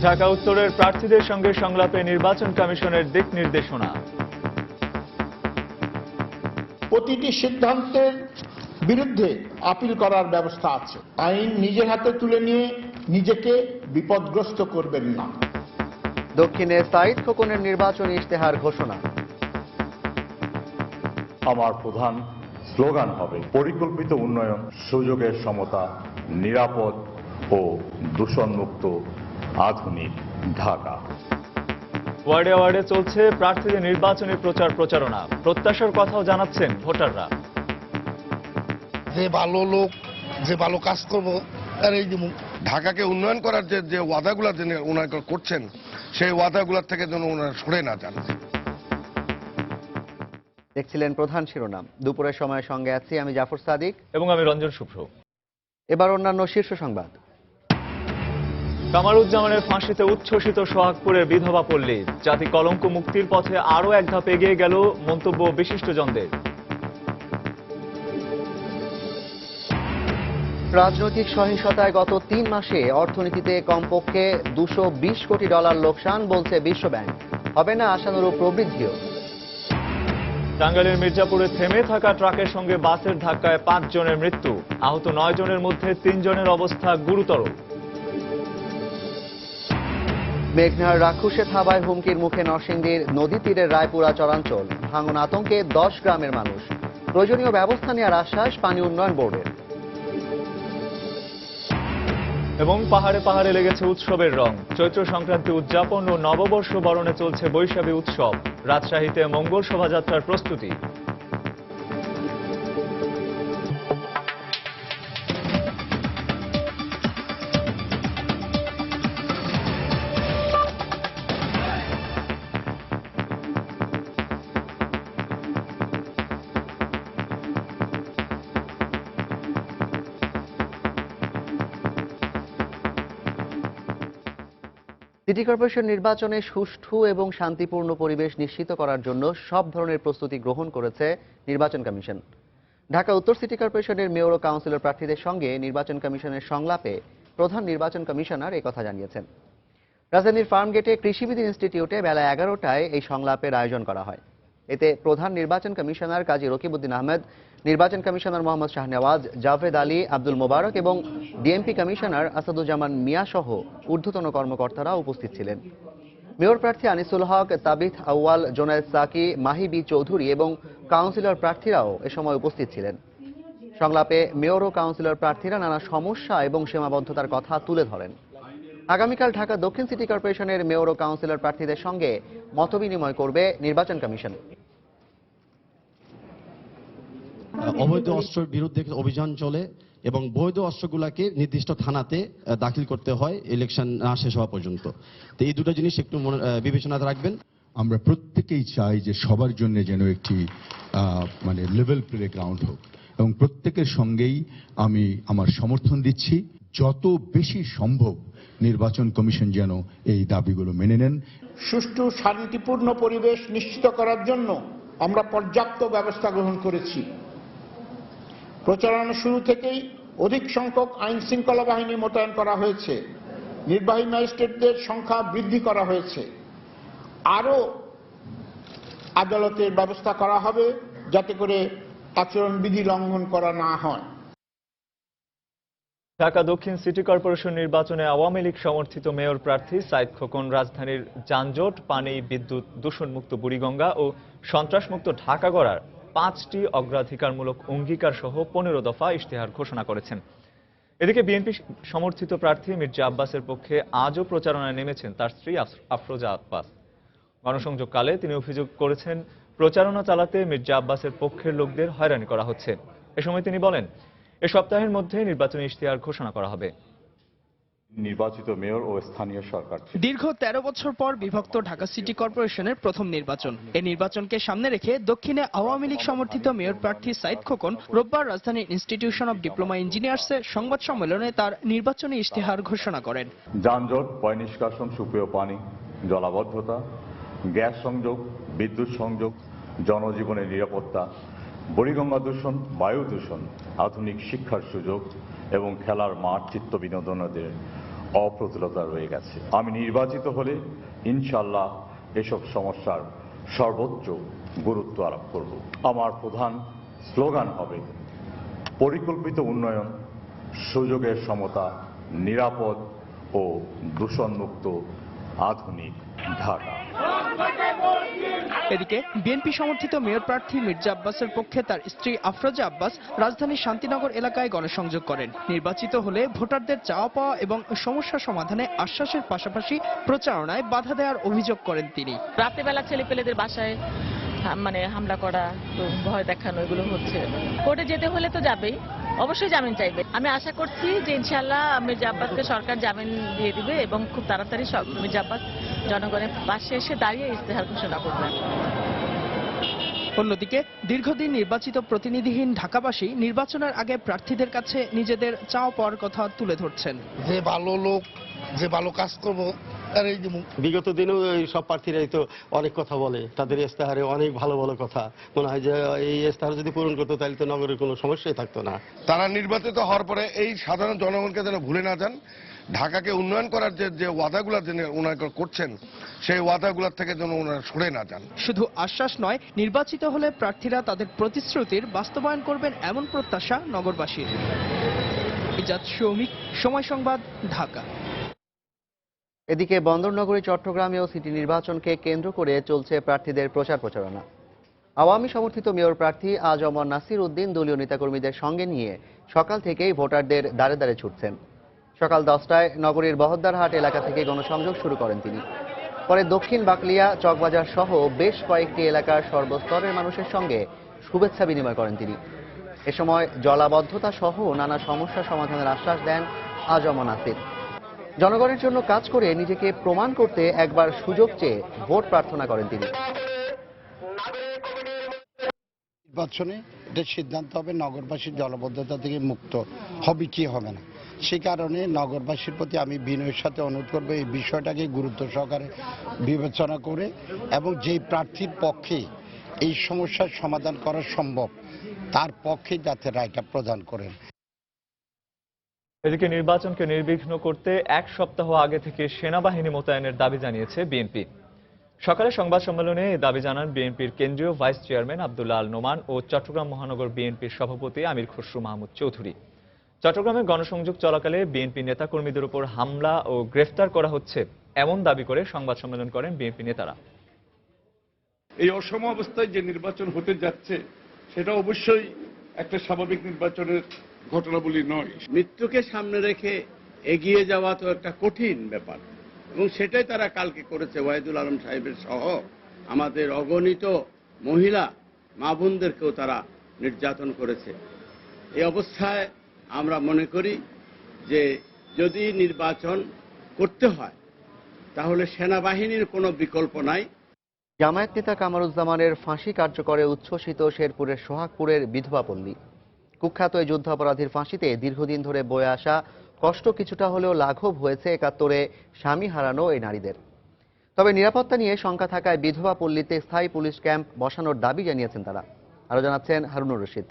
ঢাকা উত্তরের প্রার্থীদের সঙ্গে সংলাপে নির্বাচন কমিশনের দিক নির্দেশনা। প্রতিটি সিদ্ধান্তের বিরুদ্ধে আপিল করার ব্যবস্থা আছে। আইন নিজের হাতে তুলে নিয়ে নিজেকে বিপদগ্রস্ত করবেন না। দক্ষিণে সাইদ খোকনের নির্বাচনী ইশতেহার ঘোষণা। আমার প্রধান স্লোগান হবে পরিকল্পিত উন্নয়ন, সুযোগের সমতা, নিরাপদ ও দূষণমুক্ত আধুনিক ঢাকা। ওয়ার্ডে ওয়ার্ডে চলছে প্রার্থীদের নির্বাচনী প্রচারণা। প্রত্যাশার কথাও জানাচ্ছেন ভোটাররা। যে ভালো লোক, যে ভালো কাজ করবো আর এই ঢাকাকে উন্নয়ন করার যে ওয়াদাগুলো ওনারা করছেন, সেই ওয়াদাগুলোর থেকে যেন ওনারা সরে না যান। দেখছিলেন প্রধান শিরোনাম। দুপুরের সময় সঙ্গে আছি আমি জাফর সাদিক এবং আমি রঞ্জন শুভ্র। এবার অন্যান্য শীর্ষ সংবাদ। কামারুজ্জামানের ফাঁসিতে উচ্ছ্বসিত সোহাগপুরের বিধবা পল্লী। জাতি কলঙ্ক মুক্তির পথে আরও এক ধাপ এগিয়ে গেল, মন্তব্য বিশিষ্টজনদের। রাজনৈতিক সহিংসতায় গত 3 মাসে অর্থনীতিতে কমপক্ষে $220 কোটি লোকসান, বলছে বিশ্বব্যাংক। হবে না আশানুরূপ প্রবৃদ্ধিও। টাঙ্গাইলের মির্জাপুরে থেমে থাকা ট্রাকের সঙ্গে বাসের ধাক্কায় 5 জনের মৃত্যু। আহত 9 জনের মধ্যে 3 জনের অবস্থা গুরুতর। মেঘনার রাক্ষসে থাবায় হুমকির মুখে নরসিংদীর নদী তীরের রায়পুরা চরাঞ্চল। ভাঙন আতঙ্কে 10 গ্রামের মানুষ। প্রয়োজনীয় ব্যবস্থা নেওয়ার আশ্বাস পানি উন্নয়ন বোর্ডের। এবং পাহাড়ে পাহাড়ে লেগেছে উৎসবের রং। চৈত্র সংক্রান্তি উদযাপন ও নববর্ষ বরণে চলছে বৈশাখী উৎসব। রাজশাহীতে মঙ্গল শোভাযাত্রার প্রস্তুতি। সিটি কর্পোরেশন নির্বাচনে সুষ্ঠু এবং শান্তিপূর্ণ পরিবেশ নিশ্চিত করার জন্য সব ধরনের প্রস্তুতি গ্রহণ করেছে নির্বাচন কমিশন। ঢাকা উত্তর সিটি কর্পোরেশনের মেয়র ও কাউন্সিলর প্রার্থীদের সঙ্গে নির্বাচন কমিশনের সংলাপে প্রধান নির্বাচন কমিশনার এই কথা জানিয়েছেন। রাজধানীর ফার্মগেটে কৃষিবিদ ইনস্টিটিউটে বেলা 11টায় এই সংলাপের আয়োজন করা হয়। এতে প্রধান নির্বাচন কমিশনার কাজী রকিবউদ্দিন আহমেদ, নির্বাচন কমিশনার মোহাম্মদ শাহনেওয়াজ, জাভেদ আলী, আব্দুল মোবারক এবং ডিএমপি কমিশনার আসাদুজ্জামান মিয়া সহ ঊর্ধ্বতন কর্মকর্তারা উপস্থিত ছিলেন। মেয়র প্রার্থী আনিসুল হক, তাবিথ আউয়াল, জোনায়েদ সাকি, মাহি বি চৌধুরী এবং কাউন্সিলর প্রার্থীরাও এ সময় উপস্থিত ছিলেন। সংলাপে মেয়র ও কাউন্সিলর প্রার্থীরা নানা সমস্যা এবং সীমাবদ্ধতার কথা তুলে ধরেন। আগামীকাল ঢাকা দক্ষিণ সিটি কর্পোরেশনের মেয়র ও কাউন্সিলর প্রার্থীদের সঙ্গে মতবিনিময় করবে নির্বাচন কমিশন। অবৈধ অস্ত্রের বিরুদ্ধে অভিযান চলে এবং বৈধ অস্ত্রগুলোকে নির্দিষ্ট থানাতে দাখিল করতে হয় ইলেকশন না শেষ হওয়া পর্যন্ত। তো এই দুটো জিনিস একটু বিবেচনাতে রাখবেন। আমরা প্রত্যেকেই চাই যে সবার জন্য যেন একটি লেভেল প্লে গ্রাউন্ড হোক এবং প্রত্যেকের সঙ্গেই আমি আমার সমর্থন দিচ্ছি। যত বেশি সম্ভব নির্বাচন কমিশন যেন এই দাবিগুলো মেনে নেন। সুষ্ঠু শান্তিপূর্ণ পরিবেশ নিশ্চিত করার জন্য আমরা পর্যাপ্ত ব্যবস্থা গ্রহণ করেছি। প্রচারণা শুরু থেকেই অধিক সংখ্যক আইন শৃঙ্খলা বাহিনী মোতায়েন করা হয়েছে। নির্বাহী ম্যাজিস্ট্রেটদের সংখ্যা বৃদ্ধি করা হয়েছে। আরও আদালতের ব্যবস্থা করা হবে যাতে করে আচরণবিধি লঙ্ঘন করা না হয়। ঢাকা দক্ষিণ সিটি কর্পোরেশন নির্বাচনে আওয়ামী লীগ সমর্থিত মেয়র প্রার্থী সাইদ খোকন রাজধানীর যানজট, পানি, বিদ্যুৎ, দূষণমুক্ত বুড়িগঙ্গা ও সন্ত্রাসমুক্ত ঢাকা গড়ার 5টি অগ্রাধিকারমূলক অঙ্গীকার সহ 15 দফা ইশতেহার ঘোষণা করেছেন। এদিকে বিএনপি সমর্থিত প্রার্থী মির্জা আব্বাসের পক্ষে আজও প্রচারণায় নেমেছেন তার স্ত্রী আফরোজা আব্বাস। গণসংযোগকালে তিনি অভিযোগ করেছেন, প্রচারণা চালাতে মির্জা আব্বাসের পক্ষের লোকদের হয়রানি করা হচ্ছে। এ সময় তিনি বলেন, এ সপ্তাহের মধ্যে নির্বাচনী ইশতেহার ঘোষণা করা হবে। নির্বাচিত মেয়র ও স্থানীয় সরকার দীর্ঘ 13 বছর পর বিভক্ত ঢাকা সিটি কর্পোরেশনের প্রথম নির্বাচন। এই নির্বাচনকে সামনে রেখে দক্ষিণে আওয়ামী লীগ সমর্থিত মেয়র প্রার্থী সাইদ খোকন রোববার রাজধানীর ইনস্টিটিউশন অব ডিপ্লোমা ইঞ্জিনিয়ার্সে সংবাদ সম্মেলনে তার নির্বাচনী ইশতেহার ঘোষণা করেন। যানজট, পয় নিষ্কাশন, সুপেয় পানি, জলাবদ্ধতা, গ্যাস সংযোগ, বিদ্যুৎ সংযোগ, জনজীবনের নিরাপত্তা, বুড়িগঙ্গা দূষণ, বায়ু দূষণ, আধুনিক শিক্ষার সুযোগ এবং খেলার মাঠ, চিত্ত বিনোদনের অপ্রতুলতা রয়ে গেছে। আমি নির্বাচিত হলে ইনশাল্লাহ এসব সমস্যার সর্বোচ্চ গুরুত্ব আরোপ করব। আমার প্রধান স্লোগান হবে পরিকল্পিত উন্নয়ন, সুযোগের সমতা, নিরাপদ ও দূষণমুক্ত আধুনিক ঢাকা। এদিকে বিএনপি সমর্থিত মেয়র প্রার্থী মির্জা আব্বাসের পক্ষে তার স্ত্রী আফরোজা আব্বাস রাজধানীর শান্তিনগর এলাকায় গণসংযোগ করেন। নির্বাচিত হলে ভোটারদের চাওয়া পাওয়া এবং সমস্যা সমাধানে আশ্বাসের পাশাপাশি প্রচারণায় বাধা দেওয়ার অভিযোগ করেন তিনি। রাতেবেলা ছেলেপেলেদের বাসায় হামলা করা, তো ভয় দেখানো, এগুলো হচ্ছে। কোর্টে যেতে হলে তো যাবেই, অবশ্যই জামিন চাইবে। আমি আশা করছি যে ইনশাআল্লাহ মির্জা আব্বাসকে সরকার জামিন দিয়ে দিবে এবং খুব তাড়াতাড়ি মির্জা আব্বাস জনগণের পাশে এসে দাঁড়িয়ে ইস্তেহার ঘোষণা করবেন। অন্যদিকে দীর্ঘদিন নির্বাচিত প্রতিনিধিহীন ঢাকাবাসী নির্বাচনের আগে প্রার্থীদের কাছে নিজেদের চাওয়া পাওয়ার কথা তুলে ধরছেন। যে ভালো লোক, যে ভালো কাজ করবো আর এই যেমন বিগত দিনেও এই সব প্রার্থীরাই তো অনেক কথা বলে, তাদের ইস্তেহারে অনেক ভালো ভালো কথা। মনে হয় যে এই ইস্তেহার যদি পূরণ করতো তাহলে তো নগরের কোনো সমস্যাই থাকতো না। তারা নির্বাচিত হওয়ার পরে এই সাধারণ জনগণকে যেন ভুলে না যান, ঢাকাকে উন্নয়ন করার যে ওয়াদাগুলো যেন ওনারা করছেন সেই ওয়াদাগুলোর থেকে যেন ওনারা সরে না যান। শুধু আশ্বাস নয়, নির্বাচিত হলে প্রার্থীরা তাদের প্রতিশ্রুতির বাস্তবায়ন করবেন এমন প্রত্যাশা নগরবাসীর। ইজাজ শৌমিক, সময় সংবাদ, ঢাকা। এদিকে বন্দরনগরী চট্টগ্রামেও সিটি নির্বাচনকে কেন্দ্র করে চলছে প্রার্থীদের প্রচার প্রচারণা। আওয়ামী সমর্থিত মেয়র প্রার্থী আজমর নাসির উদ্দিন দলীয় নেতাকর্মীদের সঙ্গে নিয়ে সকাল থেকেই ভোটারদের দ্বারে দ্বারে ছুটছেন। সকাল 10টায় নগরীর বহদ্দারহাট এলাকা থেকে গণসংযোগ শুরু করেন তিনি। পরে দক্ষিণ বাকলিয়া, চকবাজার সহ বেশ কয়েকটি এলাকার সর্বস্তরের মানুষের সঙ্গে শুভেচ্ছা বিনিময় করেন তিনি। এ সময় জলাবদ্ধতা সহ নানা সমস্যা সমাধানের আশ্বাস দেন আজমর নাসির। জনগণের জন্য কাজ করে নিজেকে প্রমাণ করতে একবার সুযোগ চেয়ে ভোট প্রার্থনা করেন তিনি। নির্বাচনে এটা সিদ্ধান্ত হবে নগরবাসীর জলাবদ্ধতা থেকে মুক্ত হবে কি হবে না। সেই কারণে নগরবাসীর প্রতি আমি বিনয়ের সাথে অনুরোধ করব এই বিষয়টাকে গুরুত্ব সহকারে বিবেচনা করে এবং যেই প্রার্থীর পক্ষে এই সমস্যার সমাধান করা সম্ভব তার পক্ষে যাতে রায়টা প্রদান করেন। এদিকে নির্বাচনকে নির্বিঘ্ন করতে এক সপ্তাহ আগে থেকে সেনাবাহিনী মোতায়েনের দাবি জানিয়েছে বিএনপি। সকালে সংবাদ সম্মেলনে এই দাবি জানান বিএনপির কেন্দ্রীয় ভাইস চেয়ারম্যান আব্দুল্লাহ আল নোমান ও চট্টগ্রাম মহানগর বিএনপির সভাপতি আমির খসরু মাহমুদ চৌধুরী। চট্টগ্রামে গণসংযোগ চলাকালে বিএনপি নেতাকর্মীদের উপর হামলা ও গ্রেফতার করা হচ্ছে এমন দাবি করে সংবাদ সম্মেলন করেন বিএনপি নেতারা। এই অসম অবস্থায় যে নির্বাচন হতে যাচ্ছে সেটা অবশ্যই একটা স্বাভাবিক নির্বাচনের ঘটনাবলী নয়। মৃত্যুকে সামনে রেখে এগিয়ে যাওয়া তো একটা কঠিন ব্যাপার এবং সেটাই তারা কালকে করেছে। ওয়াহিদুল আলম সাহেবের সহ আমাদের অগণিত মহিলা মা বোনদেরকেও তারা নির্যাতন করেছে। এই অবস্থায় আমরা মনে করি যে যদি নির্বাচন করতে হয় তাহলে সেনাবাহিনীর কোনো বিকল্প নাই। জামায়াত নেতা কামারুজ্জামানের ফাঁসি কার্যকরে উচ্ছ্বসিত শেরপুরের সোহাগপুরের বিধবা পল্লী। কুখ্যাত এই যুদ্ধাপরাধীর ফাঁসিতে দীর্ঘদিন ধরে বয়ে আসা কষ্ট কিছুটা হলেও লাঘব হয়েছে ৭১-এ স্বামী হারানো এই নারীদের। তবে নিরাপত্তা নিয়ে শঙ্কা থাকায় বিধবা পল্লীতে স্থায়ী পুলিশ ক্যাম্প বসানোর দাবি জানিয়েছেন তারা। আরো জানাচ্ছেন হারুনুর রশিদ।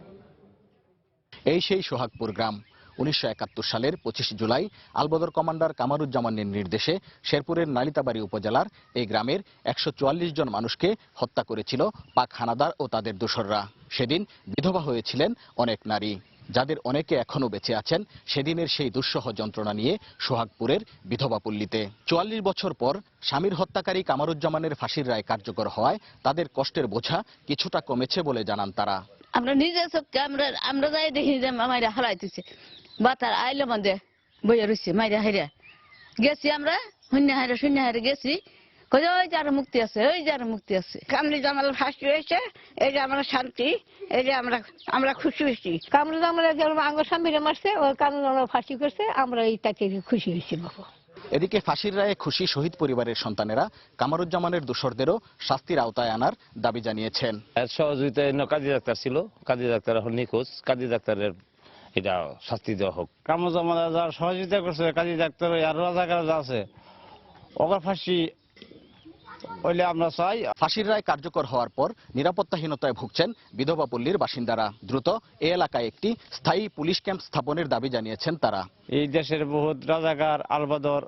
এই সেই সোহাগপুর গ্রাম 1971 সালের 25 জুলাই আলবদর কমান্ডার কামারুজ্জামানের নির্দেশে শেরপুরের নালিতাবাড়ী উপজেলার এই গ্রামের 144 জন মানুষকে হত্যা করেছিল পাক হানাদার ও তাদের দোসররা। সেদিন বিধবা হয়েছিলেন অনেক নারী, যাদের অনেকে এখনো বেঁচে আছেন সেদিনের সেই দুঃসহ যন্ত্রণা নিয়ে সোহাগপুরের বিধবা পল্লীতে। 44 বছর পর স্বামীর হত্যাকারী কামারুজ্জামানের ফাঁসির রায় কার্যকর হওয়ায় তাদের কষ্টের বোঝা কিছুটা কমেছে বলে জানান তারা। আমরা নিজের চোখে আমরা যাই দেখি যে মাইরা হারাইতেছে, বাতার আইলে মধ্যে বইয়া রয়েছে মাইরা হাইরা গেছি, আমরা শূন্য হাইরে গেছি। ওই যার মুক্তি আছে, ওই যার মুক্তি আছে। কামরুজ্জামান ফাঁসি হয়েছে, এই যে আমরা শান্তি, এই যে আমরা খুশি হয়েছি। কামরুজ্জামান আঙ্গ স্বামীরে মারছে, ওর কামরুজ্জামান ফাঁসি করছে, আমরা এই তাকে খুশি হয়েছি বাবু। এদিকে ফাঁসির রায়ে খুশি শহীদ পরিবারের সন্তানেরা কামারুজ্জামানের দোসরদেরও শাস্তির আওতায় আনার দাবি জানিয়েছেন। সহযোগিতায় কাজী ডাক্তার ছিল, কাজী ডাক্তার এখন নিখোঁজ, কাজী ডাক্তারের এটা শাস্তি দেওয়া হোক। কামরুজ্জামান যারা সহযোগিতা করছে কাজী ডাক্তার আর রাজাকার যা আছে ওর ফাঁসি হইলে আমরা চাই। ফাঁসির রায় কার্যকর হওয়ার পর নিরাপত্তাহীনতায় ভুগছেন বিধবা পল্লীর বাসিন্দারা। দ্রুত এ এলাকায় একটি স্থায়ী পুলিশ ক্যাম্প স্থাপনের দাবি জানিয়েছেন তারা। এই দেশের বহুত রাজাকার আলবদর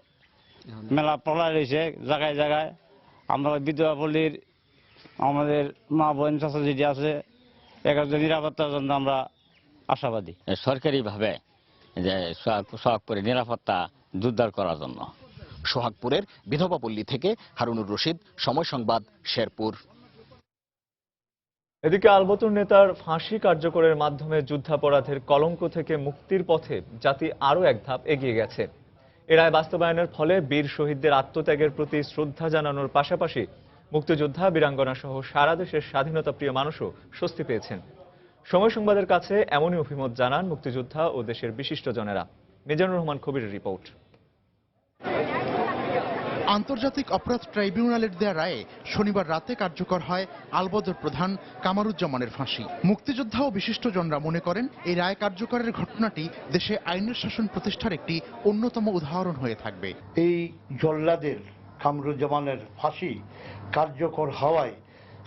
মেলা প্রলয় রয়েছে জায়গায় জায়গায়। আমরা বিধবা পল্লীর আমাদের মা বোন চাচা যেটি আছে একজন নিরাপত্তার জন্য আমরা আশাবাদী। সরকারিভাবে যে সোহাগপুরে নিরাপত্তা জোরদার করার জন্য। সোহাগপুরের বিধবা পল্লী থেকে হারুনুর রশিদ, সময় সংবাদ, শেরপুর। এদিকে আলবদর নেতার ফাঁসি কার্যকরের মাধ্যমে যুদ্ধাপরাধের কলঙ্ক থেকে মুক্তির পথে জাতি আরও এক ধাপ এগিয়ে গেছে। এ রায় বাস্তবায়নের ফলে বীর শহীদদের আত্মত্যাগের প্রতি শ্রদ্ধা জানানোর পাশাপাশি মুক্তিযোদ্ধা, বীরাঙ্গনা সহ সারা দেশের স্বাধীনতা প্রিয় মানুষও স্বস্তি পেয়েছেন। সময় সংবাদের কাছে এমনই অভিমত জানান মুক্তিযোদ্ধা ও দেশের বিশিষ্টজনেরা। মিজানুর রহমান কবিরের রিপোর্ট। আন্তর্জাতিক অপরাধ ট্রাইব্যুনালের দেয়া রায়ে শনিবার রাতে কার্যকর হয় আলবদর প্রধান কামারুজ্জামানের ফাঁসি। মুক্তিযোদ্ধা ও বিশিষ্টজনরা মনে করেন এই রায় কার্যকরের ঘটনাটি দেশে আইনের শাসন প্রতিষ্ঠার একটি অন্যতম উদাহরণ হয়ে থাকবে। এই জল্লাদের কামরুজ্জামানের ফাঁসি কার্যকর হওয়ায়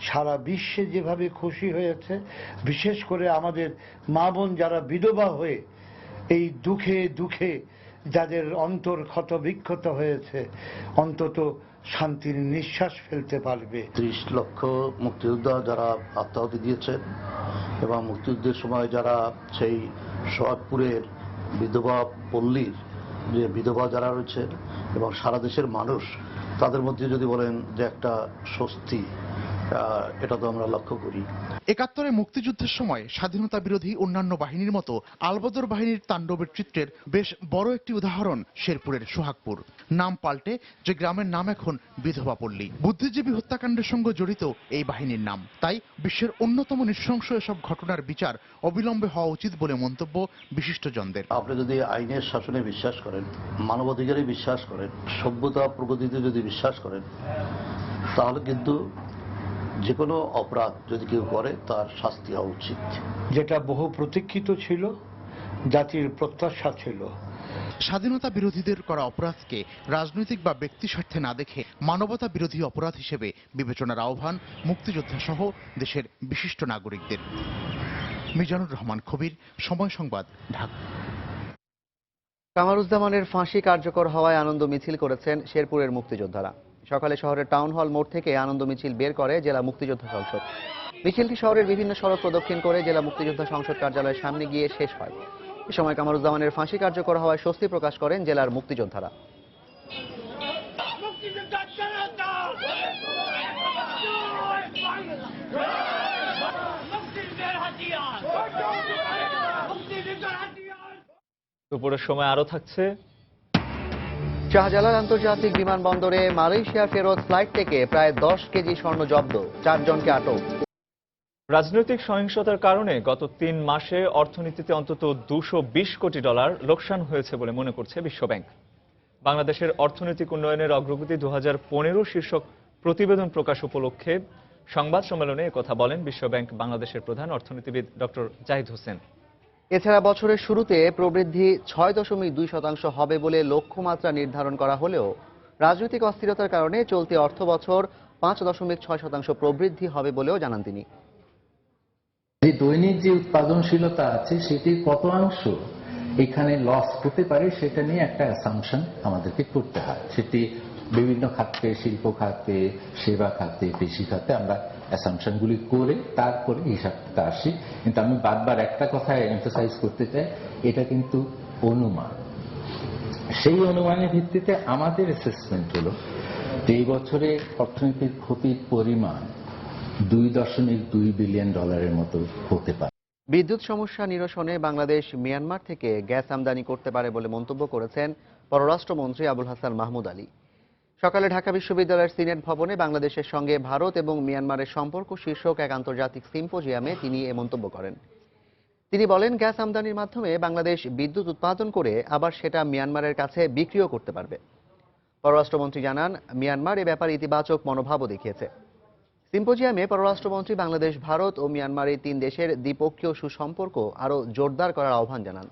সারা বিশ্বে যেভাবে খুশি হয়েছে, বিশেষ করে আমাদের মা বোন যারা বিধবা হয়ে এই দুঃখে দুঃখে যাদের অন্তর ক্ষত বিক্ষত হয়েছে, অন্তত শান্তির নিঃশ্বাস ফেলতে পারবে। 30 লক্ষ মুক্তিযোদ্ধা যারা আত্মাহুতি দিয়েছেন এবং মুক্তিযুদ্ধের সময় যারা সেই সোহাগপুরের বিধবা পল্লীর যে বিধবা যারা রয়েছেন এবং সারা দেশের মানুষ, তাদের মধ্যে যদি বলেন যে একটা স্বস্তি, এটা তো আমরা লক্ষ্য করি। 71-এ মুক্তিযুদ্ধের সময় স্বাধীনতা বিরোধী অন্যান্য বাহিনীর মতো আলবদর বাহিনীর তাণ্ডবের চিত্রের বেশ বড় একটি উদাহরণ শেরপুরের সোহাগপুর। নাম পাল্টে যে গ্রামের নাম এখন বিধবা পল্লী। বুদ্ধিজীবী হত্যাকাণ্ডের সঙ্গে জড়িত এই বাহিনীর নাম। তাই বিশ্বের অন্যতম নৃশংস এসব ঘটনার বিচার অবিলম্বে হওয়া উচিত বলে মন্তব্য বিশিষ্টজনদের। আপনি যদি আইনের শাসনে বিশ্বাস করেন, মানবাধিকারে বিশ্বাস করেন, সভ্যতা প্রগতিতে যদি বিশ্বাস করেন, তাহলে কিন্তু যে কোনো অপরাধ যদি কেউ করে তার শাস্তি হওয়া উচিত। যেটা বহু প্রতীক্ষিত ছিল, জাতির প্রত্যাশা ছিল। স্বাধীনতা বিরোধীদের করা অপরাধকে রাজনৈতিক বা ব্যক্তি স্বার্থে না দেখে মানবতা বিরোধী অপরাধ হিসেবে বিবেচনার আহ্বান মুক্তিযোদ্ধা সহ দেশের বিশিষ্ট নাগরিকদের। মিজানুর রহমান কবির, সময় সংবাদ, ঢাকা। কামারুজ্জামানের ফাঁসি কার্যকর হওয়ায় আনন্দ মিছিল করেছেন শেরপুরের মুক্তিযোদ্ধারা। সকালে শহরের টাউন হল মোড় থেকে আনন্দ মিছিল বের করে জেলা মুক্তিযোদ্ধা সংসদ। মিছিলটি শহরের বিভিন্ন সড়ক প্রদক্ষিণ করে জেলা মুক্তিযোদ্ধা সংসদ কার্যালয়ের সামনে গিয়ে শেষ হয়। এ সময় কামারুজ্জামানের ফাঁসি কার্যকর হওয়ায় স্বস্তি প্রকাশ করেন জেলার মুক্তিযোদ্ধারা। দুপুরের সময় আরো থাকছে। শাহজালাল আন্তর্জাতিক বিমানবন্দরে মালয়েশিয়ার ফেরত ফ্লাইট থেকে প্রায় 10 কেজি স্বর্ণ জব্দ, 4 জনকে আটক। রাজনৈতিক সহিংসতার কারণে গত 3 মাসে অর্থনীতিতে অন্তত $220 কোটি লোকসান হয়েছে বলে মনে করছে বিশ্বব্যাংক। বাংলাদেশের অর্থনৈতিক উন্নয়নের অগ্রগতি 2015 শীর্ষক প্রতিবেদন প্রকাশ উপলক্ষে সংবাদ সম্মেলনে একথা বলেন বিশ্বব্যাংক বাংলাদেশের প্রধান অর্থনীতিবিদ ডক্টর জাহিদ হোসেন। এছাড়া বছরের শুরুতে প্রবৃদ্ধি 6.2% হবে বলে লক্ষ্যমাত্রা নির্ধারণ করা হলেও রাজনৈতিক অস্থিরতার কারণে চলতি অর্থ বছর 5.6% প্রবৃদ্ধি হবে বলেও জানান তিনি। যে দৈনিক যে উৎপাদনশীলতা আছে সেটির কত অংশ এখানে লস হতে পারে সেটা নিয়ে একটা অ্যাসাম্পশন আমাদেরকে করতে হয়। সেটি বিভিন্ন খাতে, শিল্প খাতে, সেবা খাতে, কৃষি খাতে আমরা অ্যাসাম্পশনগুলি করে তারপরে হিসাবটা আসি। কিন্তু আমি বারবার একটা কথা এমফাসাইজ করতে চাই, এটা কিন্তু অনুমান। সেই অনুমানের ভিত্তিতে আমাদের অ্যাসেসমেন্ট হলো যে এই বছরে অর্থনীতির ক্ষতির পরিমাণ $2.2 বিলিয়ন মতো হতে পারে। বিদ্যুৎ সমস্যা নিরসনে বাংলাদেশ মিয়ানমার থেকে গ্যাস আমদানি করতে পারে বলে মন্তব্য করেছেন পররাষ্ট্রমন্ত্রী আবুল হাসান মাহমুদ আলী। সকালে ঢাকা বিশ্ববিদ্যালয়ের সিনেট ভবনে বাংলাদেশের সঙ্গে ভারত এবং মিয়ানমারের সম্পর্ক শীর্ষক এক আন্তর্জাতিক সিম্পোজিয়ামে তিনি এ মন্তব্য করেন। তিনি বলেন, গ্যাস আমদানির মাধ্যমে বাংলাদেশ বিদ্যুৎ উৎপাদন করে আবার সেটা মিয়ানমারের কাছে বিক্রিও করতে পারবে। পররাষ্ট্রমন্ত্রী জানান, মিয়ানমার এ ব্যাপারে ইতিবাচক মনোভাবও দেখিয়েছে। সিম্পোজিয়ামে পররাষ্ট্রমন্ত্রী বাংলাদেশ, ভারত ও মিয়ানমার এই 3 দেশের দ্বিপক্ষীয় সুসম্পর্ক আরও জোরদার করার আহ্বান জানান।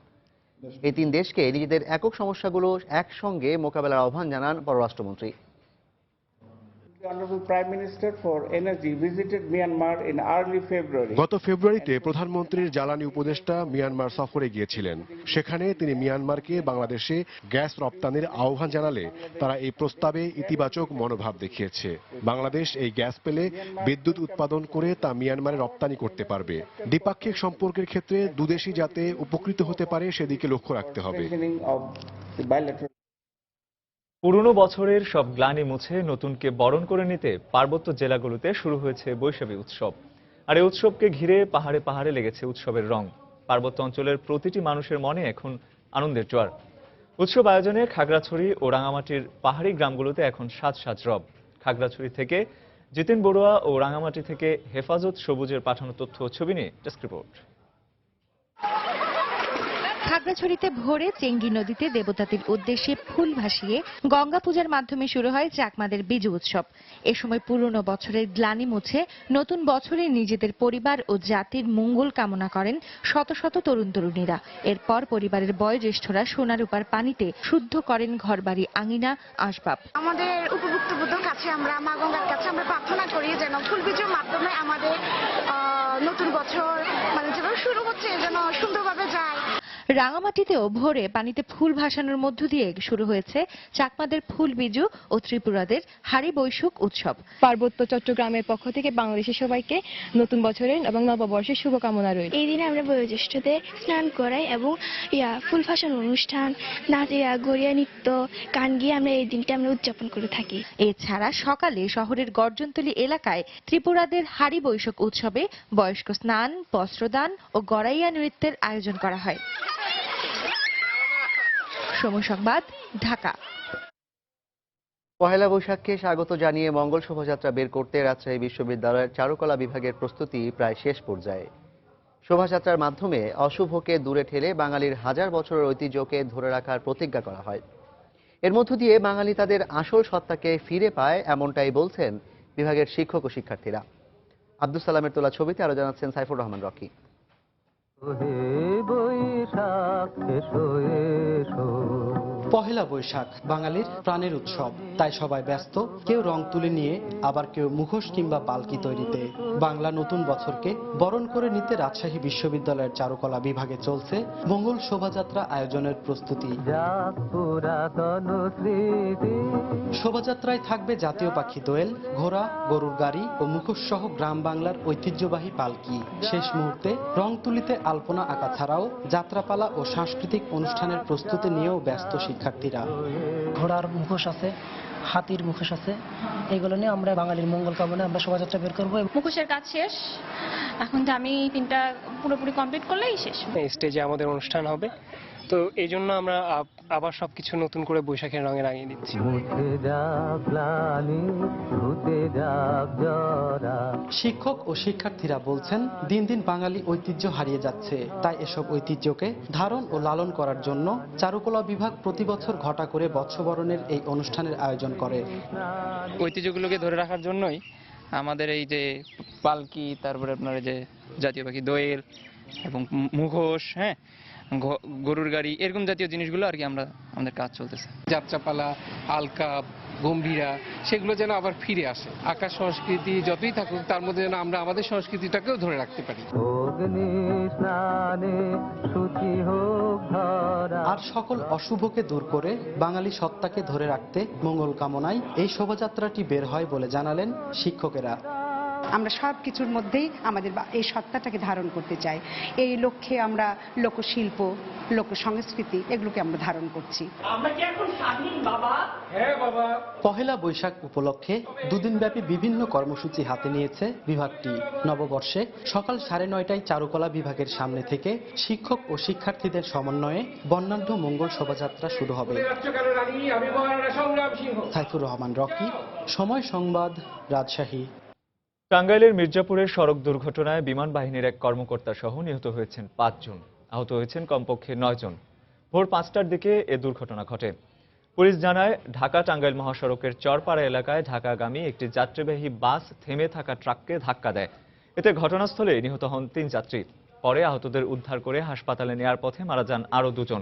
এই 3 দেশকে নিজেদের একক সমস্যাগুলো একসঙ্গে মোকাবেলার আহ্বান জানান পররাষ্ট্রমন্ত্রী। Honorable Prime Minister for Energy visited Myanmar in early February. গত ফেব্রুয়ারিতে প্রধানমন্ত্রীর জ্বালানি উপদেষ্টা মিয়ানমার সফরে গিয়েছিলেন। সেখানে তিনি মিয়ানমারকে বাংলাদেশে গ্যাস রপ্তানির আহ্বান জানালে তারা এই প্রস্তাবে ইতিবাচক মনোভাব দেখিয়েছে। বাংলাদেশ এই গ্যাস পেলে বিদ্যুৎ উৎপাদন করে তা মিয়ানমারে রপ্তানি করতে পারবে। দ্বিপাক্ষিক সম্পর্কের ক্ষেত্রে দুদেশই যাতে উপকৃত হতে পারে সেদিকে লক্ষ্য রাখতে হবে। পুরনো বছরের সব গ্লানি মুছে নতুনকে বরণ করে নিতে পার্বত্য জেলাগুলোতে শুরু হয়েছে বৈশাখী উৎসব। আর এই উৎসবকে ঘিরে পাহাড়ে পাহাড়ে লেগেছে উৎসবের রং। পার্বত্য অঞ্চলের প্রতিটি মানুষের মনে এখন আনন্দের জোয়ার। উৎসব আয়োজনে খাগড়াছড়ি ও রাঙামাটির পাহাড়ি গ্রামগুলোতে এখন সাজ সাজ রব। খাগড়াছড়ি থেকে জিতেন বড়ুয়া ও রাঙামাটি থেকে হেফাজত সবুজের পাঠানো তথ্য ও ছবি নিয়ে ডেস্ক রিপোর্ট। খাগড়াছড়িতে ভোরে চেঙ্গি নদীতে দেবতাদের উদ্দেশ্যে ফুল ভাসিয়ে গঙ্গা পূজার মাধ্যমে শুরু হয় চাকমাদের বিজু উৎসব। এ সময় পুরনো বছরের গ্লানি মুছে নতুন বছরে নিজেদের পরিবার ও জাতির মঙ্গল কামনা করেন শত শত তরুণ তরুণীরা। এরপর পরিবারের বয়োজ্যেষ্ঠরা সোনা রূপার পানিতে শুদ্ধ করেন ঘরবাড়ি, আঙিনা, আসবাব। আমাদের উপভুক্ত বুদ্ধর কাছে আমরা মা গঙ্গার কাছে আমরা প্রার্থনা করি যেন ফুল বীজের মাধ্যমে আমাদের নতুন বছর মানে যেভাবে শুরু হচ্ছে যেন সুন্দরভাবে যায়। রাঙামাটিতেও ভোরে পানিতে ফুল ভাসানোর মধ্য দিয়ে শুরু হয়েছে চাকমাদের ফুল বিজু ও ত্রিপুরাদের হাড়ি বৈশুখ উৎসব। পার্বত্য চট্টগ্রামের পক্ষ থেকে বাংলাদেশের সবাইকে নতুন বছরের এবং নববর্ষের শুভকামনা রইল। এই দিনে আমরা বয়োজ্যেষ্ঠদের স্নান করাই এবং ফুল ভাসানোর অনুষ্ঠান, নাচ, গড়িয়া নৃত্য, গান গিয়ে আমরা এই দিনটা আমরা উদযাপন করে থাকি। এছাড়া সকালে শহরের গর্জনতলী এলাকায় ত্রিপুরাদের হাড়ি বৈশুখ উৎসবে বয়স্ক স্নান, বস্ত্রদান ও গড়াইয়া নৃত্যের আয়োজন করা হয়। সময় সংবাদ, ঢাকা। পহেলা বৈশাখকে স্বাগত জানিয়ে মঙ্গল শোভাযাত্রা বের করতে রাজশাহী বিশ্ববিদ্যালয়ের চারুকলা বিভাগের প্রস্তুতি প্রায় শেষ পর্যায়ে। শোভাযাত্রার মাধ্যমে অশুভকে দূরে ঠেলে বাঙালির হাজার বছরের ঐতিহ্যকে ধরে রাখার প্রতিজ্ঞা করা হয়। এর মধ্য দিয়ে বাঙালি তাদের আসল সত্তাকে ফিরে পায়, এমনটাই বলছেন বিভাগের শিক্ষক ও শিক্ষার্থীরা। আব্দুল সালামের তোলা ছবিতে আরো জানাচ্ছেন সাইফুর রহমান রকি। পহেলা বৈশাখ বাঙালির প্রাণের উৎসব, তাই সবাই ব্যস্ত, কেউ রং তুলে নিয়ে, আবার কেউ মুখোশ কিংবা পালকি তৈরিতে। বাংলা নতুন বছরকে বরণ করে নিতে রাজশাহী বিশ্ববিদ্যালয়ের চারুকলা বিভাগে চলছে মঙ্গল শোভাযাত্রা আয়োজনের প্রস্তুতি। শোভাযাত্রায় থাকবে জাতীয় পাখি দোয়েল, ঘোড়া, গরুর গাড়ি ও মুখোশ সহ গ্রাম বাংলার ঐতিহ্যবাহী পালকি। শেষ মুহূর্তে রং তুলিতে আলপনা আঁকা ছাড়াও যাত্রাপালা ও সাংস্কৃতিক অনুষ্ঠানের প্রস্তুতি নিয়েও ব্যস্ত শিক্ষার্থীরা। ঘোড়ার মুখোশ আছে, হাতির মুখোশ আছে, এগুলো নিয়ে আমরা বাঙালির মঙ্গল কামনায় আমরা শোভাযাত্রা বের করবো। মুখোশের কাজ শেষ, এখন আমি তিনটা পুরোপুরি কমপ্লিট করলেই শেষ। স্টেজে আমাদের অনুষ্ঠান হবে, তো এই জন্য আমরা আবার সবকিছু নতুন করে বৈশাখের রঙে রাঙিয়ে দিচ্ছি। শিক্ষক ও শিক্ষার্থীরা বলছেন দিন দিন বাঙালি ঐতিহ্য হারিয়ে যাচ্ছে, তাই এসব ঐতিহ্যকে ধারণ ও লালন করার জন্য চারুকলা বিভাগ প্রতি বছর ঘটা করে বৎসবরণের এই অনুষ্ঠানের আয়োজন করে। ঐতিহ্যগুলোকে ধরে রাখার জন্যই আমাদের এই যে পালকি, তারপরে আপনার যে জাতীয় পাখি দোয়েল এবং মুখোশ, হ্যাঁ, গরুর গাড়ি, এরকম জাতীয় জিনিসগুলো আর কি আমরা আমাদের কাজ চলতেছে। যাত্রাপালা, আলকাপ, গম্ভীরা, সেগুলো যেন আবার ফিরে আসে। আকাশ সংস্কৃতি যতই থাকুক, তার মধ্যে যেন আমরা আমাদের সংস্কৃতিটাকেও ধরে রাখতে পারি। আর সকল অশুভকে দূর করে বাঙালি সত্তাকে ধরে রাখতে মঙ্গল কামনায় এই শোভাযাত্রাটি বের হয় বলে জানালেন শিক্ষকেরা। আমরা সব কিছুর মধ্যেই আমাদের এই সত্তাটাকে ধারণ করতে চাই। এই লক্ষ্যে আমরা লোকশিল্প, লোক সংস্কৃতি এগুলোকে আমরা ধারণ করছি। পহেলা বৈশাখ উপলক্ষে দুদিনব্যাপী বিভিন্ন কর্মসূচি হাতে নিয়েছে বিভাগটি। নববর্ষে সকাল 9:30টায় চারুকলা বিভাগের সামনে থেকে শিক্ষক ও শিক্ষার্থীদের সমন্বয়ে বর্ণাঢ্য মঙ্গল শোভাযাত্রা শুরু হবে। সাইফুর রহমান রকি, সময় সংবাদ, রাজশাহী। টাঙ্গাইলের মির্জাপুরের সড়ক দুর্ঘটনায় বিমান বাহিনীর এক কর্মকর্তা সহ নিহত হয়েছেন 5 জন, আহত হয়েছেন কমপক্ষে 9 জন। ভোর 5টার দিকে এ দুর্ঘটনা ঘটে। পুলিশ জানায়, ঢাকা টাঙ্গাইল মহাসড়কের চরপাড়া এলাকায় ঢাকাগামী একটি যাত্রীবাহী বাস থেমে থাকা ট্রাককে ধাক্কা দেয়। এতে ঘটনাস্থলে নিহত হন 3 যাত্রী। পরে আহতদের উদ্ধার করে হাসপাতালে নেয়ার পথে মারা যান আরও 2 জন।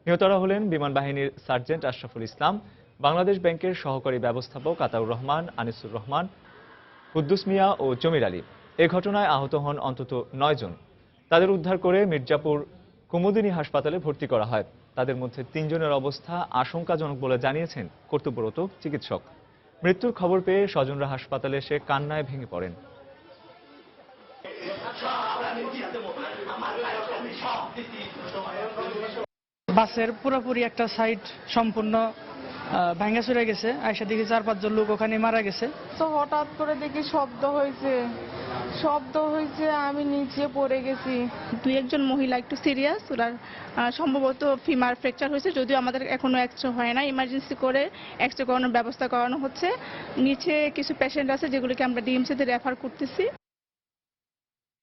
নিহতরা হলেন বিমান বাহিনীর সার্জেন্ট আশরাফুল ইসলাম বাংলাদেশ ব্যাংকের সহকারী ব্যবস্থাপক আতাউর রহমান, আনিসুর রহমান, কুদ্দুস মিয়া ও জমির আলী। এ ঘটনায় আহত হন অন্তত 9 জন। তাদের উদ্ধার করে মির্জাপুর কুমুদিনী হাসপাতালে ভর্তি করা হয়। তাদের মধ্যে 3 জনের অবস্থা আশঙ্কাজনক বলে জানিয়েছেন কর্তব্যরত চিকিৎসক। মৃত্যুর খবর পেয়ে স্বজনরা হাসপাতালে এসে কান্নায় ভেঙে পড়েন। বাসের পুরোপুরি একটা সাইড সম্পূর্ণ ভাঙা চুরে গেছে। আয়সা দেখি 4-5 জন লোক ওখানে মারা গেছে। তো হঠাৎ করে দেখি শব্দ হয়েছে, আমি নিচে পড়ে গেছি। 2-1 মহিলা একটু সিরিয়াস, ওরা সম্ভবত ফিমার ফ্র্যাকচার হয়েছে, যদিও আমাদের এখনো এক্সরে হয় না। ইমার্জেন্সি করে এক্সরে করানোর ব্যবস্থা করানো হচ্ছে। নিচে কিছু পেশেন্ট আছে যেগুলোকে আমরা ডিএমসিতে রেফার করতেছি।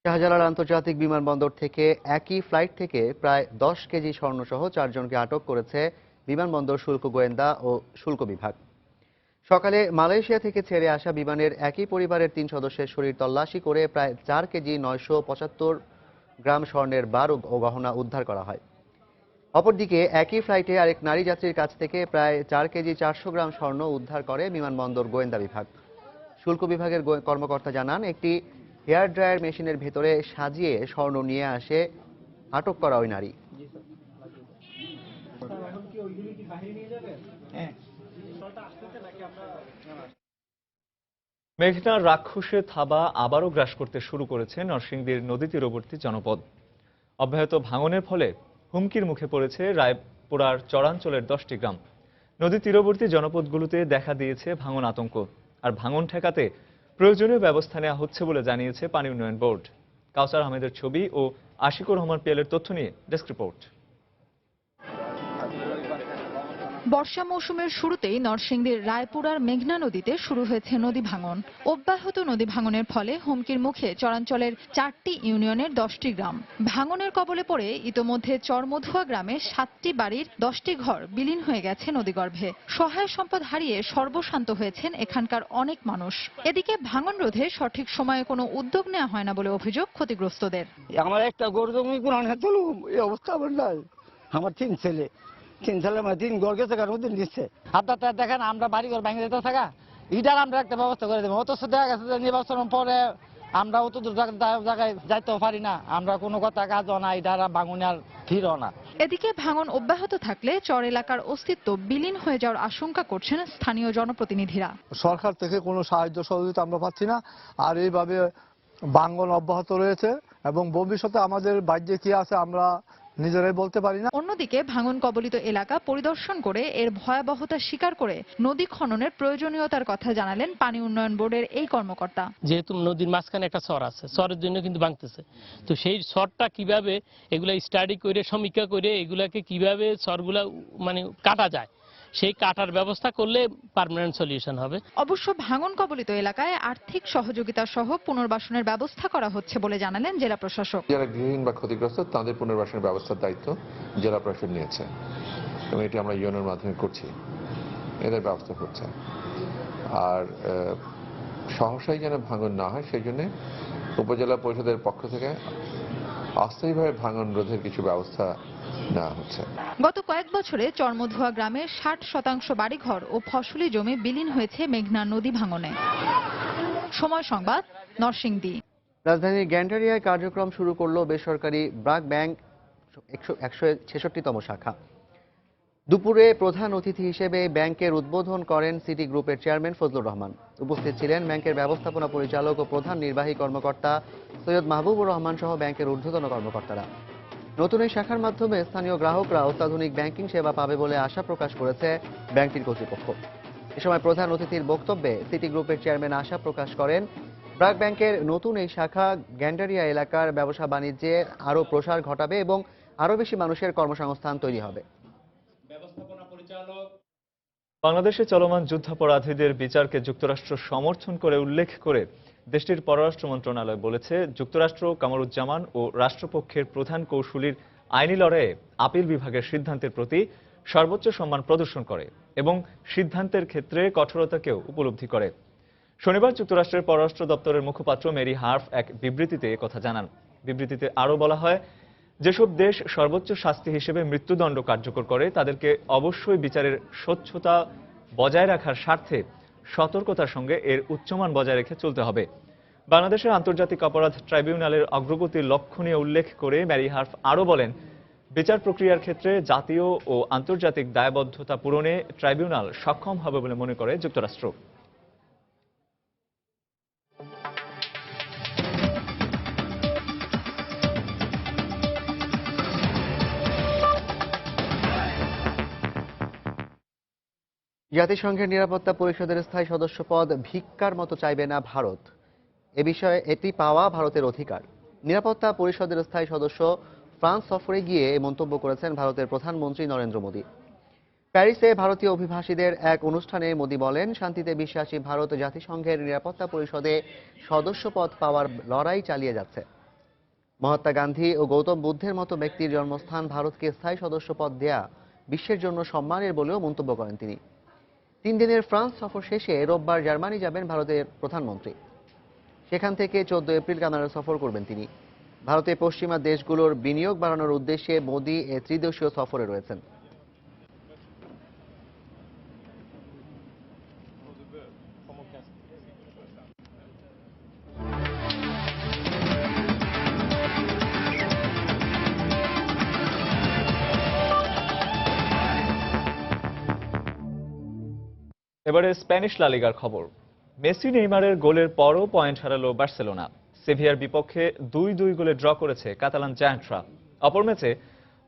শাহজালাল আন্তর্জাতিক বিমানবন্দর থেকে একই ফ্লাইট থেকে প্রায় 10 কেজি স্বর্ণসহ 4 জনকে আটক করেছে বিমানবন্দর শুল্ক গোয়েন্দা ও শুল্ক বিভাগ। সকালে মালয়েশিয়া থেকে ছেড়ে আসা বিমানের একই পরিবারের 3 সদস্যের শরীর তল্লাশি করে প্রায় 4 কেজি 975 গ্রাম স্বর্ণের বার ও গহনা উদ্ধার করা হয়। অপরদিকে একই ফ্লাইটে আরেক নারী যাত্রীর কাছ থেকে প্রায় 4 কেজি 400 গ্রাম স্বর্ণ উদ্ধার করে বিমানবন্দর গোয়েন্দা বিভাগ। শুল্ক বিভাগের কর্মকর্তা জানান, একটি হেয়ার ড্রায়ার মেশিনের ভেতরে সাজিয়ে স্বর্ণ নিয়ে আসে আটক করা ওই নারী। মেঘনার রাক্ষসে থাবা আবারও গ্রাস করতে শুরু করেছে নরসিংদীর নদী তীরবর্তী জনপদ। অব্যাহত ভাঙনের ফলে হুমকির মুখে পড়েছে রায়পুরার চরাঞ্চলের 10টি গ্রাম। নদী তীরবর্তী জনপদগুলোতে দেখা দিয়েছে ভাঙন আতঙ্ক। আর ভাঙন ঠেকাতে প্রয়োজনীয় ব্যবস্থা নেওয়া হচ্ছে বলে জানিয়েছে পানি উন্নয়ন বোর্ড। কাউসার আহমেদের ছবি ও আশিকুর রহমান পিয়ালের তথ্য নিয়ে ডেস্ক রিপোর্ট। বর্ষা মৌসুমের শুরুতেই নরসিংদীর রায়পুরার মেঘনা নদীতে শুরু হয়েছে নদী ভাঙন। অব্যাহত নদী ভাঙনের ফলে হুমকির মুখে চরাঞ্চলের 4টি ইউনিয়নের 10টি গ্রাম। ভাঙনের কবলে পড়ে ইতোমধ্যে চরমধুয়া গ্রামে 7টি বাড়ির 10টি ঘর বিলীন হয়ে গেছে নদীগর্ভে। সহায় সম্পদ হারিয়ে সর্বশান্ত হয়েছেন এখানকার অনেক মানুষ। এদিকে ভাঙন রোধে সঠিক সময়ে কোনো উদ্যোগ নেওয়া হয় না বলে অভিযোগ ক্ষতিগ্রস্তদের। আমার একটা গরু জমি এই অবস্থা আমার নাই। আমার 3 ছেলে মানে 3 ঘর গেছে দিচ্ছে। আপনার দেখেন আমরা বাড়ি ঘর ভেঙে যেতে থাকা ইটার আমরা একটা ব্যবস্থা করে দেবো। অথচ দেখা গেছে যে নির্বাচন পরে আমরা অত দূর জায়গায় যাইতেও পারি না। আমরা কোনো কথা কাজ না, ইটার ভাঙন আর ফিরও না। এদিকে ভাঙন অব্যাহত থাকলে চর এলাকার অস্তিত্ব বিলীন হয়ে যাওয়ার আশঙ্কা করছেন স্থানীয় জনপ্রতিনিধিরা। সরকার থেকে কোনো সাহায্য সহযোগিতা আমরা পাচ্ছি না। আর এইভাবে ভাঙন অব্যাহত রয়েছে এবং ভবিষ্যতে আমাদের বাড়িতে কি আছে আমরা নিজেরাই বলতে পারি না। অন্যদিকে ভাঙন কবলিত এলাকা পরিদর্শন করে এর ভয়াবহতা স্বীকার করে নদী খননের প্রয়োজনীয়তার কথা জানালেন পানি উন্নয়ন বোর্ডের এই কর্মকর্তা। যেহেতু নদীর মাঝখানে একটা চর আছে, চরের জন্য কিন্তু ভাঙতেছে। তো সেই চরটা কিভাবে এগুলা স্টাডি করে সমীক্ষা করে এগুলাকে কিভাবে চরগুলা মানে কাটা যায়, সেই কাটার ব্যবস্থা করলে পার্মানেন্ট সলিউশন হবে। অবশ্য ভাঙন কবলিত এলাকায় আর্থিক সহযোগিতা সহ পুনর্বাসনের ব্যবস্থা করা হচ্ছে বলে জানালেন জেলা প্রশাসক। যারা গৃহহীন বা ক্ষতিগ্রস্ত তাদের পুনর্বাসনের ব্যবস্থার দায়িত্ব জেলা প্রশাসন নিয়েছে এবং এটি আমরা ইউনিয়নের মাধ্যমে করছি, এদের ব্যবস্থা করছে। আর সহসাই যেন ভাঙন না হয় সেই জন্য উপজেলা পরিষদের পক্ষ থেকে অস্থায়ীভাবে ভাঙন রোধের কিছু ব্যবস্থা নেওয়া হচ্ছে। গত কয়েক বছরে চরমধুয়া গ্রামে 60% বাড়িঘর ও ফসলি জমি বিলীন হয়েছে মেঘনা নদী ভাঙনে। সময় সংবাদ, নরসিংদী। রাজধানীর গ্যান্ডারিয়ায় কার্যক্রম শুরু করল বেসরকারি ব্রাক ব্যাংক 166তম শাখা। দুপুরে প্রধান অতিথি হিসেবে ব্যাংকের উদ্বোধন করেন সিটি গ্রুপের চেয়ারম্যান ফজলুর রহমান। উপস্থিত ছিলেন ব্যাংকের ব্যবস্থাপনা পরিচালক ও প্রধান নির্বাহী কর্মকর্তা সৈয়দ মাহবুবুর রহমান সহ ব্যাংকের ঊর্ধ্বতন কর্মকর্তারা। নতুন এই শাখার মাধ্যমে স্থানীয় গ্রাহকরা অত্যাধুনিক ব্যাংকিং সেবা পাবে বলে আশা প্রকাশ করেছে ব্যাংকটির কর্তৃপক্ষ। এ সময় প্রধান অতিথির বক্তব্যে সিটি গ্রুপের চেয়ারম্যান আশা প্রকাশ করেন, ব্রাক ব্যাংকের নতুন এই শাখা গ্যান্ডারিয়া এলাকার ব্যবসা বাণিজ্যে আরও প্রসার ঘটাবে এবং আরও বেশি মানুষের কর্মসংস্থান তৈরি হবে। বাংলাদেশে চলমান যুদ্ধাপরাধীদের বিচারকে যুক্তরাষ্ট্র সমর্থন করে উল্লেখ করে দেশটির পররাষ্ট্র মন্ত্রণালয় বলেছে, যুক্তরাষ্ট্র কামরুজ্জামান ও রাষ্ট্রপক্ষের প্রধান কৌঁসুলির আইনি লড়াইয়ে আপিল বিভাগের সিদ্ধান্তের প্রতি সর্বোচ্চ সম্মান প্রদর্শন করে এবং সিদ্ধান্তের ক্ষেত্রে কঠোরতাকেও উপলব্ধি করে। শনিবার যুক্তরাষ্ট্রের পররাষ্ট্র দপ্তরের মুখপাত্র মেরি হার্ফ এক বিবৃতিতে একথা জানান। বিবৃতিতে আরও বলা হয়, যেসব দেশ সর্বোচ্চ শাস্তি হিসেবে মৃত্যুদণ্ড কার্যকর করে তাদেরকে অবশ্যই বিচারের স্বচ্ছতা বজায় রাখার স্বার্থে সতর্কতার সঙ্গে এর উচ্চমান বজায় রেখে চলতে হবে। বাংলাদেশের আন্তর্জাতিক অপরাধ ট্রাইব্যুনালের অগ্রগতির লক্ষণীয় উল্লেখ করে ম্যারি হার্ফ আরও বলেন, বিচার প্রক্রিয়ার ক্ষেত্রে জাতীয় ও আন্তর্জাতিক দায়বদ্ধতা পূরণে ট্রাইব্যুনাল সক্ষম হবে বলে মনে করে যুক্তরাষ্ট্র। জাতিসংঘের নিরাপত্তা পরিষদের স্থায়ী সদস্য পদ ভিক্ষার মতো চাইবে না ভারত। এ বিষয়ে এটি পাওয়া ভারতের অধিকার। নিরাপত্তা পরিষদের স্থায়ী সদস্য ফ্রান্স সফরে গিয়ে এই মন্তব্য করেছেন ভারতের প্রধানমন্ত্রী নরেন্দ্র মোদী। প্যারিসে ভারতীয় অভিবাসীদের এক অনুষ্ঠানে মোদী বলেন, শান্তিতে বিশ্বাসী ভারত জাতিসংঘের নিরাপত্তা পরিষদে সদস্য পদ পাওয়ার লড়াই চালিয়ে যাচ্ছে। মহাত্মা গান্ধী ও গৌতম বুদ্ধের মতো ব্যক্তির জন্মস্থান ভারতকে স্থায়ী সদস্য পদ দেয়া বিশ্বের জন্য সম্মানের বলেও মন্তব্য করেন তিনি। 3 দিনের ফ্রান্স সফর শেষে রোববার জার্মানি যাবেন ভারতের প্রধানমন্ত্রী। সেখান থেকে 14 এপ্রিল কানাডা সফর করবেন তিনি। ভারতের পশ্চিমা দেশগুলোর বিনিয়োগ বাড়ানোর উদ্দেশ্যে মোদী এ ত্রিদেশীয় সফরে রয়েছেন। এবারে স্প্যানিশ লা লিগার খবর। মেসি নেইমারের গোলের পরও পয়েন্ট হারালো বার্সেলোনা। সেভিয়ার বিপক্ষে 2-2 গোলে ড্র করেছে কাতালান জায়ান্টরা। অপর ম্যাচে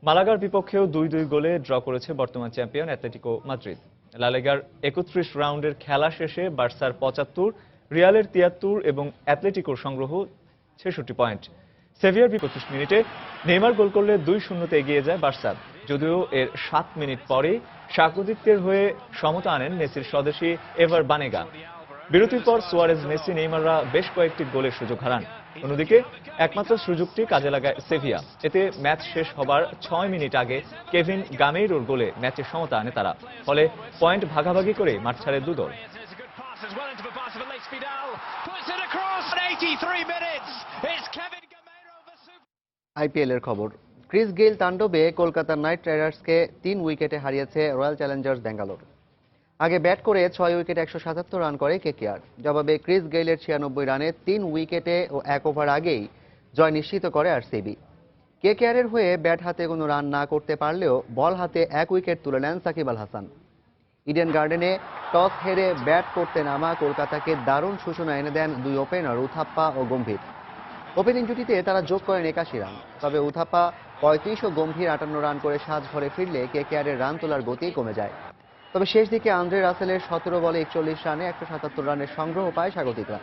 মালাগার বিপক্ষেও 2-2 গোলে ড্র করেছে বর্তমান চ্যাম্পিয়ন অ্যাটলেটিকো মাদ্রিদ। লা লিগার 31 রাউন্ডের খেলা শেষে বার্সার 75, রিয়ালের 73 এবং অ্যাটলেটিকোর সংগ্রহ 66 পয়েন্ট। সেভিয়ার 25 মিনিটে নেইমার গোল করলে 2-0 এগিয়ে যায় বার্সা। যদিও এর 7 মিনিট পরে স্বাগতিকদের হয়ে সমতা আনেন মেসির স্বদেশী এভার বানেগা। বিরতির পর সুয়ারেজ, মেসি, নেইমাররা বেশ কয়েকটি গোলের সুযোগ হারান। অন্যদিকে একমাত্র সুযোগটি কাজে লাগায় সেভিয়া। এতে ম্যাচ শেষ হবার 6 মিনিট আগে কেভিন গামেইরোর গোলে ম্যাচে সমতা আনে তারা। ফলে পয়েন্ট ভাগাভাগি করে মাঠ ছাড়ে দু দল। আইপিএল এর খবর। ক্রিস গেইল তাণ্ডবে কলকাতা নাইট রাইডার্সকে 3 উইকেটে হারিয়েছে রয়্যাল চ্যালেঞ্জার্স ব্যাঙ্গালোর। আগে ব্যাট করে 6 উইকেটে 177 রান করে কেকেআর। জবাবে ক্রিস গেইলের 96 রানে 3 উইকেটে ও 1 ওভার আগেই জয় নিশ্চিত করে আরসিবি। কেকেআরের হয়ে ব্যাট হাতে কোনো রান না করতে পারলেও বল হাতে 1 উইকেট তুলে নেন সাকিব আল হাসান। ইডেন গার্ডেনে টস হেরে ব্যাট করতে নামা কলকাতাকে দারুণ সূচনা এনে দেন 2 ওপেনার উথাপ্পা ও গম্ভীর। ওপেনিং জুটিতে তারা যোগ করেন 81 রান। তবে উথাপ্পা 35 ও গম্ভীর 58 রান করে সাজঘরে ফিরলে কেকেআরের রান তোলার গতি কমে যায়। তবে শেষ দিকে আন্দ্রে রাসেলের 17 বলে 41 রানে 177 রানের সংগ্রহ পায় স্বাগতিকরা।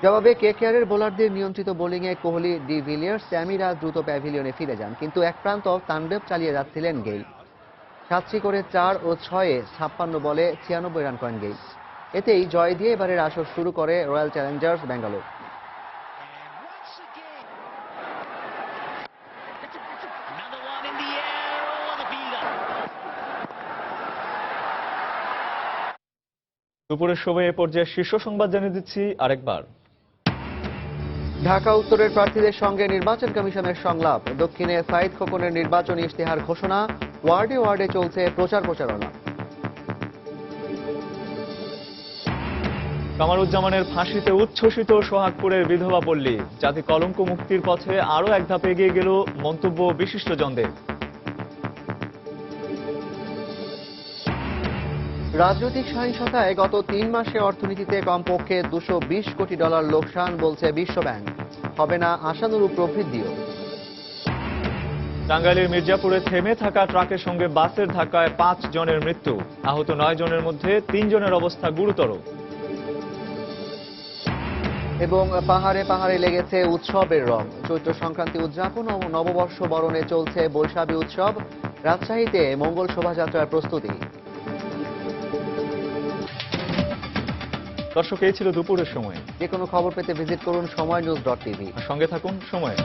জবাবে কেকেআরের বোলারদের নিয়ন্ত্রিত বোলিংয়ে কোহলি, ডি ভিলিয়ার্স, স্যামিরা দ্রুত প্যাভিলিয়নে ফিরে যান। কিন্তু এক প্রান্ত তাণ্ডব চালিয়ে যাচ্ছিলেন গেইল। 7 করে 4 ও 6-এ 56 বলে 96 রান করেন গেইল। এতেই জয় দিয়ে এবারের আসর শুরু করে রয়্যাল চ্যালেঞ্জার্স ব্যাঙ্গালোর। দুপুরের সময় এ পর্যায়ে শীর্ষ সংবাদ জানিয়ে দিচ্ছি আরেকবার। ঢাকা উত্তরের প্রার্থীদের সঙ্গে নির্বাচন কমিশনের সংলাপ। দক্ষিণে সাইদ খোকনের নির্বাচনী ইশতেহার ঘোষণা। ওয়ার্ডে ওয়ার্ডে চলছে প্রচারণা। কামারুজ্জামানের ফাঁসিতে উচ্ছ্বসিত সোহাগপুরের বিধবা পল্লী। জাতি কলঙ্ক মুক্তির পথে আরও এক ধাপ এগিয়ে গেল মন্তব্য বিশিষ্টজনদের। রাজনৈতিক সহিংসতায় গত 3 মাসে অর্থনীতিতে কমপক্ষে $220 কোটি লোকসান বলছে বিশ্বব্যাংক। হবে না আশানুরূপ প্রবৃদ্ধিও। টাঙ্গাইলের মির্জাপুরে থেমে থাকা ট্রাকের সঙ্গে বাসের ধাক্কায় 5 জনের মৃত্যু। আহত 9 জনের মধ্যে 3 জনের অবস্থা গুরুতর। এবং পাহাড়ে লেগেছে উৎসবের রং। চৈত্র সংক্রান্তি উদযাপন ও নববর্ষ বরণে চলছে বৈশাখী উৎসব। রাজশাহীতে মঙ্গল শোভাযাত্রার প্রস্তুতি। দর্শক, এই ছিল দুপুরের সময়। যে কোনো খবর পেতে ভিজিট করুন সময়নিউজ.tv। সঙ্গে থাকুন সময়।